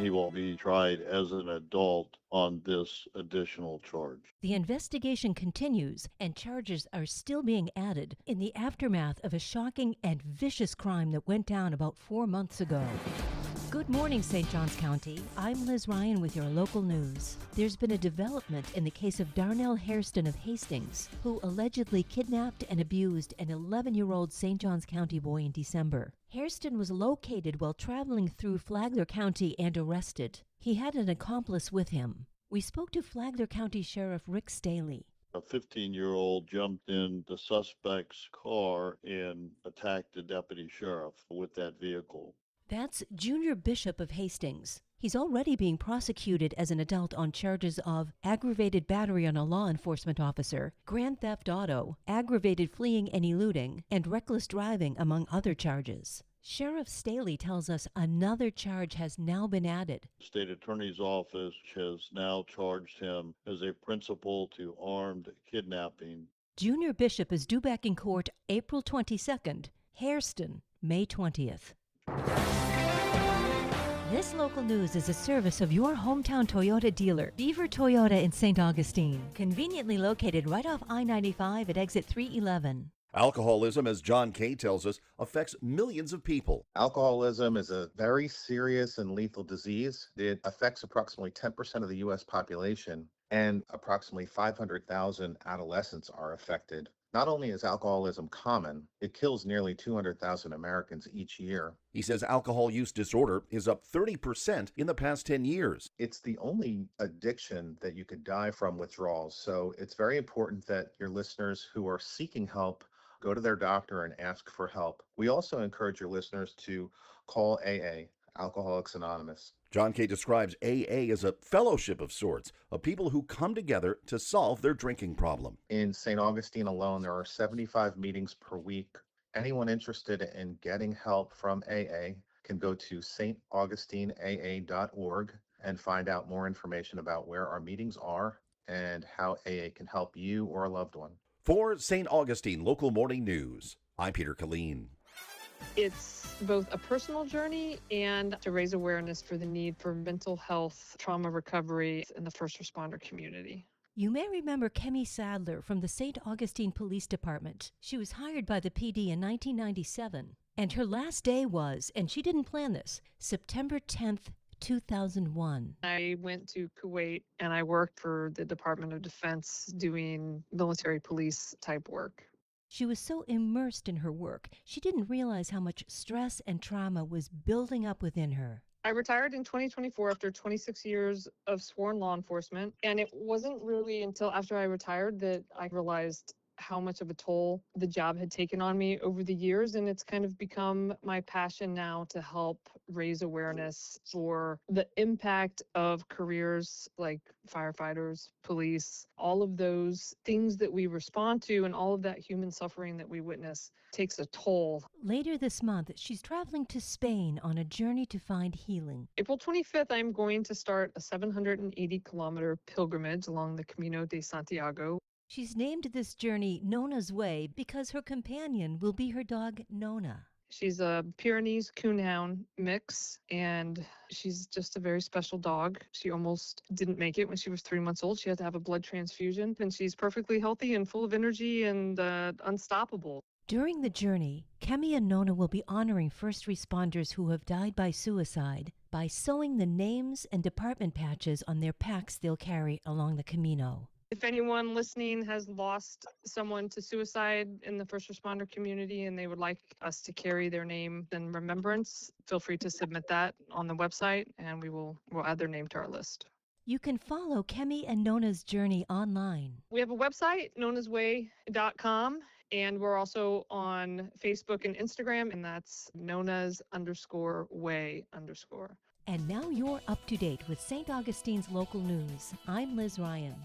He will be tried as an adult on this additional charge. The investigation continues, and charges are still being added in the aftermath of a shocking and vicious crime that went down about 4 months ago. Good morning, St. Johns County. I'm Liz Ryan with your local news. There's been a development in the case of Darnell Hairston of Hastings, who allegedly kidnapped and abused an 11-year-old St. Johns County boy in December. Hairston was located while traveling through Flagler County and arrested. He had an accomplice with him. We spoke to Flagler County Sheriff Rick Staley. A 15-year-old jumped in the suspect's car and attacked the deputy sheriff with that vehicle. That's Junior Bishop of Hastings. He's already being prosecuted as an adult on charges of aggravated battery on a law enforcement officer, grand theft auto, aggravated fleeing and eluding, and reckless driving, among other charges. Sheriff Staley tells us another charge has now been added. The state attorney's office has now charged him as a principal to armed kidnapping. Junior Bishop is due back in court April 22nd. Hairston, May 20th. This local news is a service of your hometown Toyota dealer, Beaver Toyota in St. Augustine, conveniently located right off I-95 at exit 311. Alcoholism, as John Kay tells us, affects millions of people. Alcoholism is a very serious and lethal disease. It affects approximately 10% of the U.S. population, and approximately 500,000 adolescents are affected. Not only is alcoholism common, it kills nearly 200,000 Americans each year. He says alcohol use disorder is up 30% in the past 10 years. It's the only addiction that you could die from withdrawals. So it's very important that your listeners who are seeking help go to their doctor and ask for help. We also encourage your listeners to call AA, Alcoholics Anonymous. John Kay describes AA as a fellowship of sorts, of people who come together to solve their drinking problem. In St. Augustine alone, there are 75 meetings per week. Anyone interested in getting help from AA can go to staugustineaa.org and find out more information about where our meetings are and how AA can help you or a loved one. For St. Augustine Local Morning News, I'm Peter Killeen. It's both a personal journey and to raise awareness for the need for mental health, trauma recovery in the first responder community. You may remember Kemi Sadler from the St. Augustine Police Department. She was hired by the PD in 1997, and her last day was, and she didn't plan this, September 10th, 2001. I went to Kuwait and I worked for the Department of Defense doing military police type work. She was so immersed in her work, she didn't realize how much stress and trauma was building up within her. I retired in 2024 after 26 years of sworn law enforcement, and it wasn't really until after I retired that I realized how much of a toll the job had taken on me over the years, and it's kind of become my passion now to help raise awareness for the impact of careers like firefighters, police, all of those things that we respond to and all of that human suffering that we witness takes a toll. Later this month, she's traveling to Spain on a journey to find healing. April 25th, I'm going to start a 780-kilometer pilgrimage along the Camino de Santiago. She's named this journey Nona's Way because her companion will be her dog, Nona. She's a Pyrenees Coonhound mix, and she's just a very special dog. She almost didn't make it when she was 3 months old. She had to have a blood transfusion, and she's perfectly healthy and full of energy and unstoppable. During the journey, Kemi and Nona will be honoring first responders who have died by suicide by sewing the names and department patches on their packs they'll carry along the Camino. If anyone listening has lost someone to suicide in the first responder community and they would like us to carry their name in remembrance, feel free to submit that on the website and we'll add their name to our list. You can follow Kemi and Nona's journey online. We have a website, nonasway.com, and we're also on Facebook and Instagram, and that's nonas_way_. And now you're up to date with St. Augustine's local news. I'm Liz Ryan.